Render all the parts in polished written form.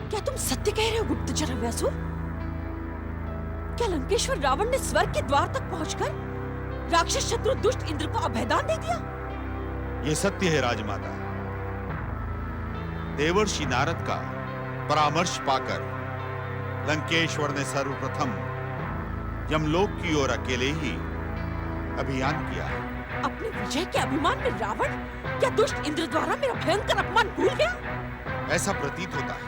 क्या तुम सत्य कह रहे हो गुप्तचर हव्यासुर? क्या लंकेश्वर रावण ने स्वर्ग के द्वार तक पहुंचकर राक्षस शत्रु दुष्ट इंद्र को अभयदान दे दिया? ये सत्य है राजमाता। देवर्षि नारद का परामर्श पाकर लंकेश्वर ने सर्वप्रथम यमलोक की ओर अकेले ही अभियान किया है। अपने विजय के अभिमान में रावण क्या दुष्ट इंद्र द्वारा मेरा भयंकर अपमान भूल गया? ऐसा प्रतीत होता है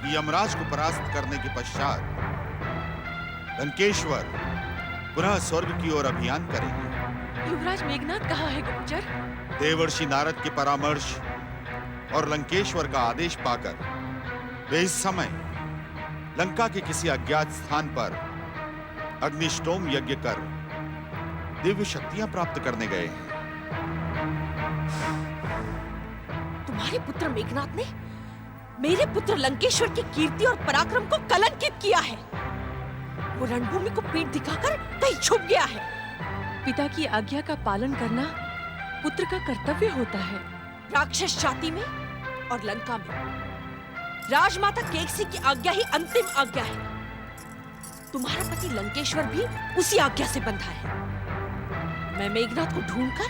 कि यमराज को परास्त करने के पश्चात लंकेश्वर पुनः स्वर्ग की ओर अभियान करेंगे। युवराज मेघनाद कहाँ है गुप्तचर? देवर्षि नारद के परामर्श और लंकेश्वर का आदेश पाकर वे इस समय लंका के किसी अज्ञात स्थान पर अग्निष्टोम यज्ञ कर दिव्य शक्तियां प्राप्त करने गए हैं। तुम्हारे पुत्र मेघनाद ने मेरे पुत्र लंकेश्वर की कीर्ति और पराक्रम को कलंकित किया है। वो रणभूमि को पीठ दिखाकर कहीं छुप गया है। पिता की आज्ञा का पालन करना पुत्र का कर्तव्य होता है। राक्षस जाति में और लंका में राजमाता केकसी की आज्ञा ही अंतिम आज्ञा है। तुम्हारा पति लंकेश्वर भी उसी आज्ञा से बंधा है। मैं मेघनाद को ढूंढकर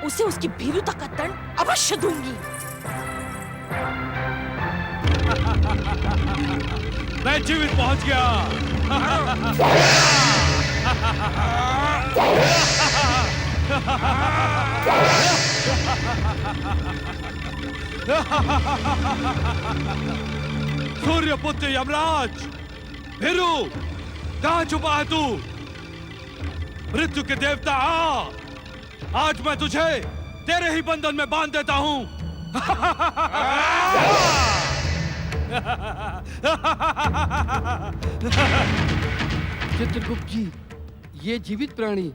उसे उसकी भीरुता का दंड अवश्य दूंगी। मैं जीवित पहुंच गया। सूर्यपुत्र यमराज, भीरू, कहां छुपा है तू? मृत्यु के देवता आ! आज मैं तुझे तेरे ही बंधन में बांध देता हूं। चित्रगुप्त जी, ये जीवित प्राणी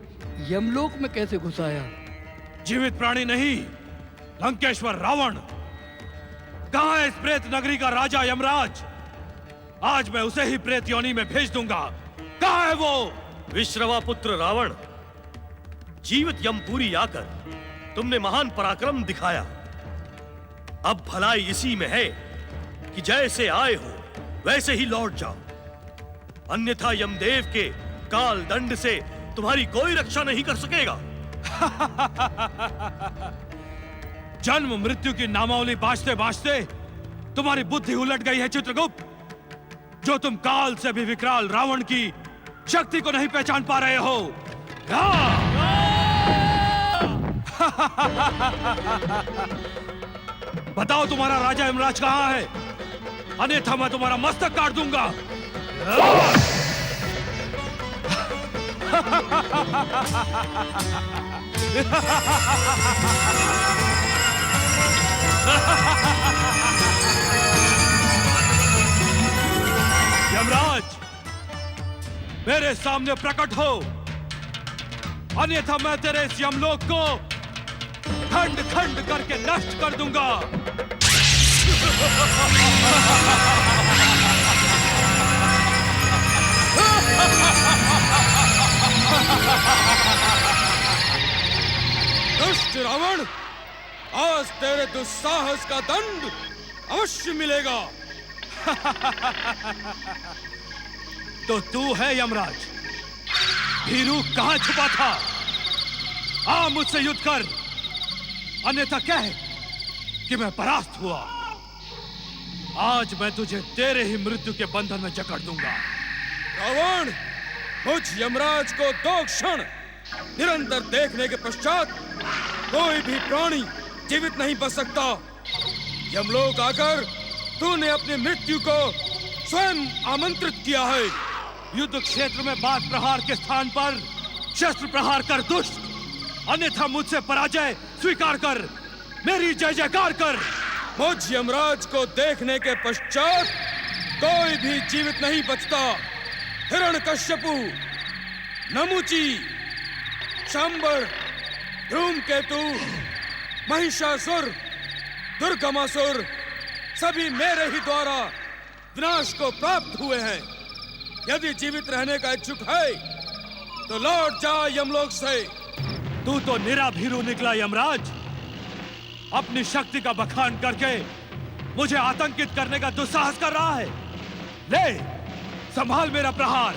यमलोक में कैसे घुस आया? जीवित प्राणी नहीं, लंकेश्वर रावण। कहां है इस प्रेत नगरी का राजा यमराज? आज मैं उसे ही प्रेत योनि में भेज दूंगा। कहां है वो? विश्रवा पुत्र रावण, जीवित यमपुरी आकर तुमने महान पराक्रम दिखाया। अब भलाई इसी में है कि जैसे आए हो वैसे ही लौट जाओ, अन्यथा यमदेव के काल दंड से तुम्हारी कोई रक्षा नहीं कर सकेगा। जन्म मृत्यु की नामावली बाजते बाजते तुम्हारी बुद्धि उलट गई है चित्रगुप्त। जो तुम काल से भी विकराल रावण की शक्ति को नहीं पहचान पा रहे हो। बताओ तुम्हारा राजा यमराज कहां है, अन्यथा मैं तुम्हारा मस्तक काट दूंगा। यमराज, मेरे सामने प्रकट हो, अन्यथा मैं तेरे इस यमलोक को खंड खंड करके नष्ट कर दूंगा। दुष्ट रावण, आज तेरे दुस्साहस का दंड अवश्य मिलेगा। तो तू है यमराज? भीरू कहां छुपा था? आ मुझसे युद्ध कर, अन्यथा कह कि मैं परास्त हुआ। आज मैं तुझे तेरे ही मृत्यु के बंधन में जकड़ दूंगा। रावण, मुझ यमराज को 2 क्षण निरंतर देखने के पश्चात कोई भी प्राणी जीवित नहीं बच सकता। यमलोक आकर तूने अपनी मृत्यु को स्वयं आमंत्रित किया है। युद्ध क्षेत्र में बात प्रहार के स्थान पर शस्त्र प्रहार कर दुष्ट, अन्यथा मुझसे पराजय स्वीकार कर, मेरी जय जयकार कर। मुझ यमराज को देखने के पश्चात कोई भी जीवित नहीं बचता। हिरण्यकश्यपु, नमुची, शंबर, धूमकेतु, महिषासुर, दुर्गमासुर सभी मेरे ही द्वारा विनाश को प्राप्त हुए हैं। यदि जीवित रहने का इच्छुक है तो लौट जा यमलोक से। तू तो निरा भीरू निकला यमराज। अपनी शक्ति का बखान करके मुझे आतंकित करने का दुस्साहस कर रहा है। ले, संभाल मेरा प्रहार।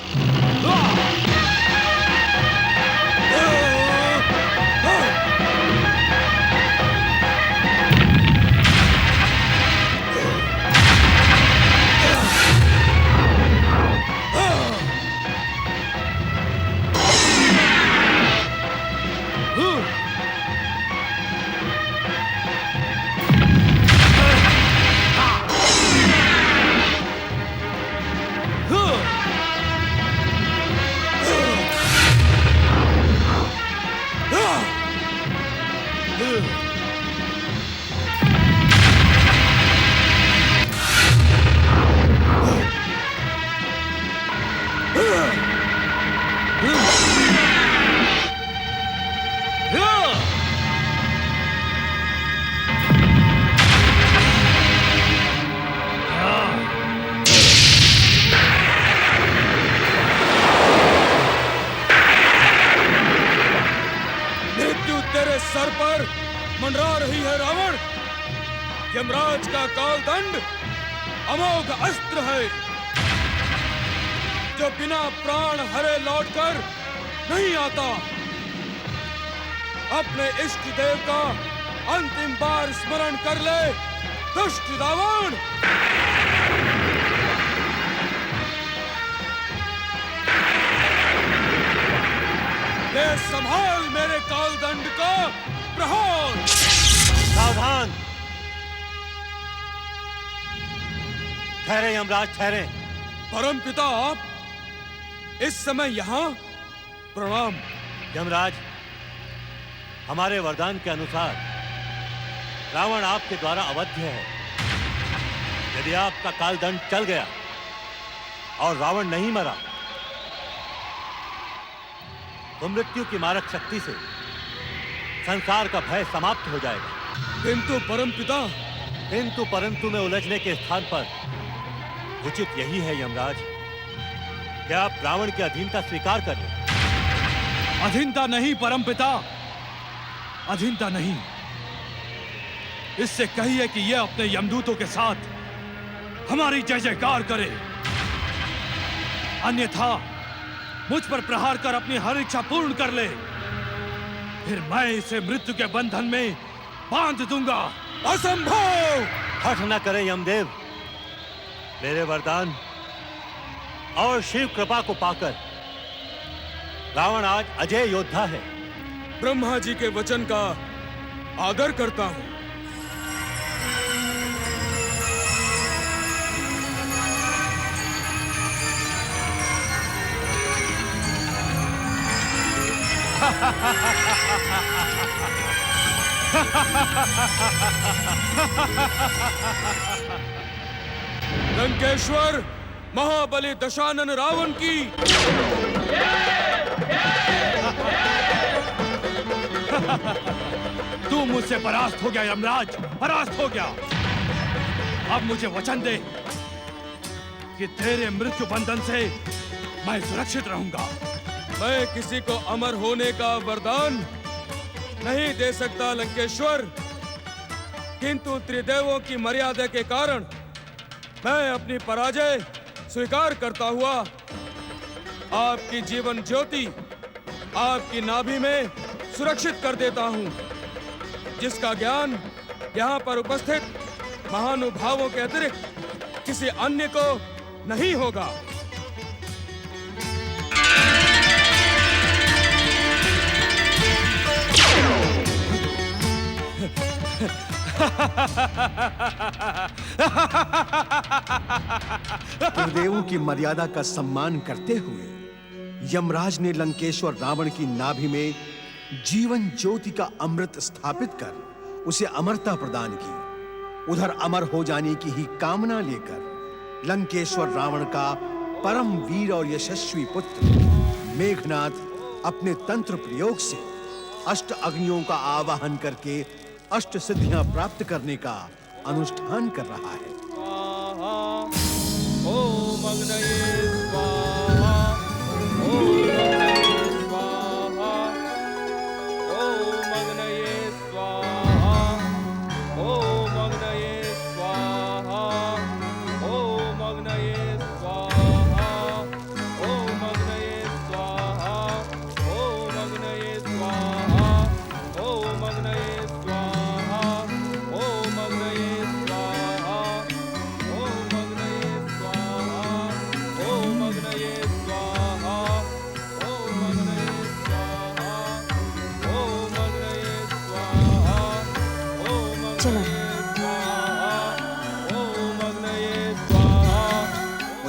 तेरे सर पर मंडरा रही है रावण। यमराज का कालदंड अमोघ अस्त्र है जो बिना प्राण हरे लौटकर नहीं आता। अपने इष्ट देव का अंतिम बार स्मरण कर ले दुष्ट रावण। ले संभाल मेरे कालदंड का प्रहार। सावधान! ठहरे यमराज, ठहरे। परमपिता, आप इस समय यहाँ? प्रणाम। यमराज, हमारे वरदान के अनुसार रावण आपके द्वारा अवध्य है। यदि आपका कालदंड चल गया और रावण नहीं मरा तो मृत्यु की मारक शक्ति से संसार का भय समाप्त हो जाएगा। किंतु परमपिता, किंतु परंतु में उलझने के स्थान पर उचित यही है यमराज कि आप रावण की अधीनता स्वीकार कर लें। अधीनता नहीं परमपिता, अधीनता नहीं। इससे कहिए कि यह अपने यमदूतों के साथ हमारी जय जयकार करे, अन्यथा मुझ पर प्रहार कर अपनी हर इच्छा पूर्ण कर ले, फिर मैं इसे मृत्यु के बंधन में बांध दूंगा। असंभव! हठ न करें यमदेव। मेरे वरदान और शिव कृपा को पाकर रावण आज अजय योद्धा है। ब्रह्मा जी के वचन का आदर करता हूँ। लंकेश्वर महाबली दशानन रावण की तू मुझसे परास्त हो गया यमराज, परास्त हो गया। अब मुझे वचन दे कि तेरे मृत्यु बंधन से मैं सुरक्षित रहूंगा। मैं किसी को अमर होने का वरदान नहीं दे सकता लंकेश्वर, किंतु त्रिदेवों की मर्यादा के कारण मैं अपनी पराजय स्वीकार करता हुआ आपकी जीवन ज्योति आपकी नाभि में सुरक्षित कर देता हूं, जिसका ज्ञान यहाँ पर उपस्थित महानुभावों के अतिरिक्त किसी अन्य को नहीं होगा। गुरुदेवों की मर्यादा का सम्मान करते हुए यमराज ने लंकेश्वर रावण की नाभि में जीवन ज्योति का अमृत स्थापित कर उसे अमरता प्रदान की। उधर अमर हो जाने की ही कामना लेकर लंकेश्वर रावण का परम वीर और यशस्वी पुत्र मेघनाथ अपने तंत्र प्रयोग से अष्ट अग्नियों का आवाहन करके अष्ट सिद्धियां प्राप्त करने का अनुष्ठान कर रहा है। ओम अग्नये स्वाहा, ओम अग्नये स्वाहा, ओम अग्नये स्वाहा, ओम अग्नये स्वाहा।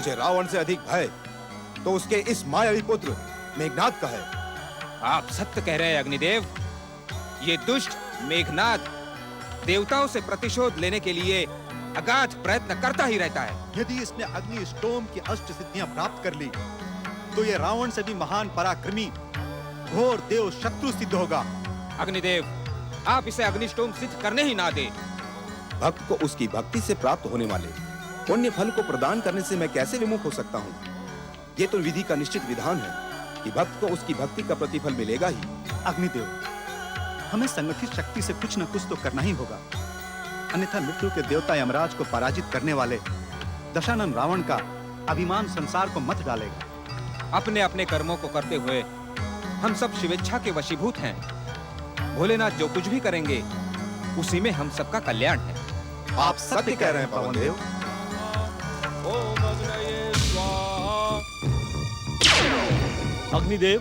मुझे रावण से अधिक भय तो उसके इस मायावी पुत्र मेघनाद का है। आप सत्य कह रहे हैं अग्निदेव। ये दुष्ट मेघनाद देवताओं से प्रतिशोध लेने के लिए अगाध प्रयत्न करता ही रहता है। यदि इसने अग्नि स्टोम की अष्ट सिद्धियां प्राप्त कर ली तो ये रावण से भी महान पराक्रमी घोर देव शत्रु सिद्ध होगा। अग्निदेव, आप इसे अग्निष्टोम सिद्ध करने ही ना दे। भक्त को उसकी भक्ति से प्राप्त होने वाले पुण्य फल को प्रदान करने से मैं कैसे विमुख हो सकता हूँ? ये तो विधि का निश्चित विधान है कि भक्त को उसकी भक्ति का प्रतिफल मिलेगा ही। अग्निदेव, हमें संगठित शक्ति से कुछ न कुछ तो करना ही होगा, अन्यथा मृत्यु के देवता यमराज को पराजित करने वाले दशानन रावण का अभिमान संसार को मत डालेगा। अपने अपने कर्मों को करते हुए हम सब शिवेच्छा के वशीभूत हैं। भोलेनाथ जो कुछ भी करेंगे उसी में हम सबका कल्याण है। आप सत्य कह रहे हैं पवन देव। ओम अग्नये स्वाहा। अग्निदेव,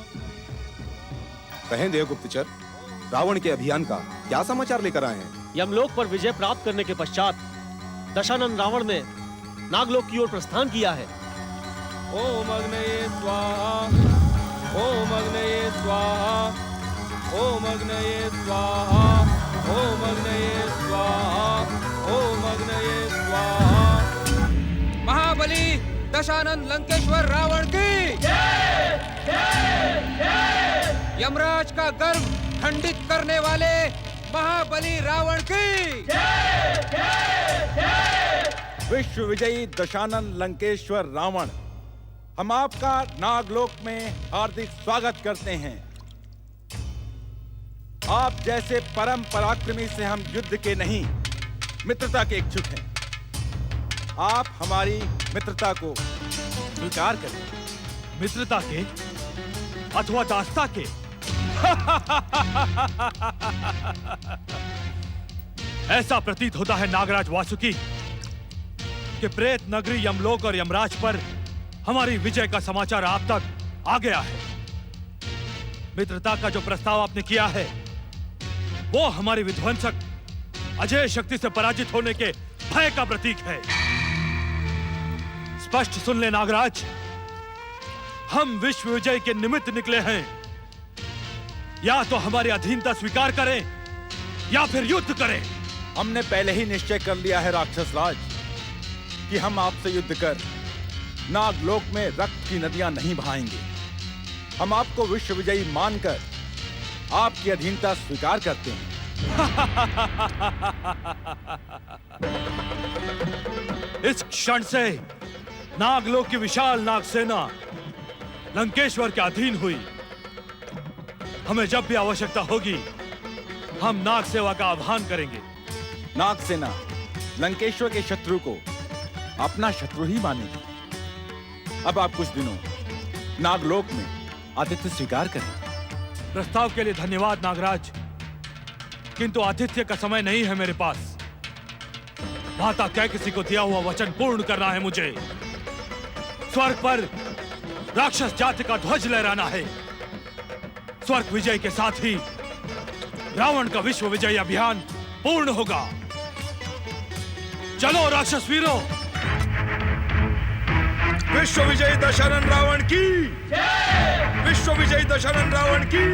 कहें देव गुप्तचर, रावण के अभियान का क्या समाचार लेकर आए हैं? यमलोक पर विजय प्राप्त करने के पश्चात दशानन रावण ने नागलोक की ओर प्रस्थान किया है। ओम अग्नये स्वाहा। ओम अग्नये स्वाहा। ओम अग्नये स्वाहा। ओम अग्नये स्वाहा। ओम अग्नये स्वाहा। महाबली दशानन लंकेश्वर रावण की यमराज का गर्व खंडित करने वाले महाबली रावण की विश्व विजयी दशानन लंकेश्वर रावण, हम आपका नागलोक में हार्दिक स्वागत करते हैं। आप जैसे परम पराक्रमी से हम युद्ध के नहीं मित्रता के इच्छुक हैं। आप हमारी मित्रता को स्वीकार करें। मित्रता के अथवा दास्ता के? ऐसा प्रतीत होता है नागराज वासुकी कि प्रेत नगरी यमलोक और यमराज पर हमारी विजय का समाचार आप तक आ गया है। मित्रता का जो प्रस्ताव आपने किया है वो हमारी विध्वंसक अजय शक्ति से पराजित होने के भय का प्रतीक है। स्पष्ट सुन ले नागराज, हम विश्व विजय के निमित्त निकले हैं। या तो हमारी अधीनता स्वीकार करें या फिर युद्ध करें। हमने पहले ही निश्चय कर लिया है राक्षस राज कि हम आपसे युद्ध कर नागलोक में रक्त की नदियां नहीं बहाएंगे। हम आपको विश्व विजयी मानकर आपकी अधीनता स्वीकार करते हैं। इस क्षण से नागलोक की विशाल नागसेना लंकेश्वर के अधीन हुई। हमें जब भी आवश्यकता होगी हम नाग सेवा का आह्वान करेंगे। नागसेना लंकेश्वर के शत्रु को अपना शत्रु ही मानेगी। अब आप कुछ दिनों नागलोक में आतिथ्य स्वीकार करें। प्रस्ताव के लिए धन्यवाद नागराज, किंतु आतिथ्य का समय नहीं है मेरे पास। माता कैकसी को दिया हुआ वचन पूर्ण करना है मुझे। स्वर्ग पर राक्षस जाति का ध्वज लहराना है। स्वर्ग विजय के साथ ही रावण का विश्व विजय अभियान पूर्ण होगा। चलो राक्षस वीरों। विश्व विजयी दशानन रावण की, विश्व विजयी दशानन रावण की।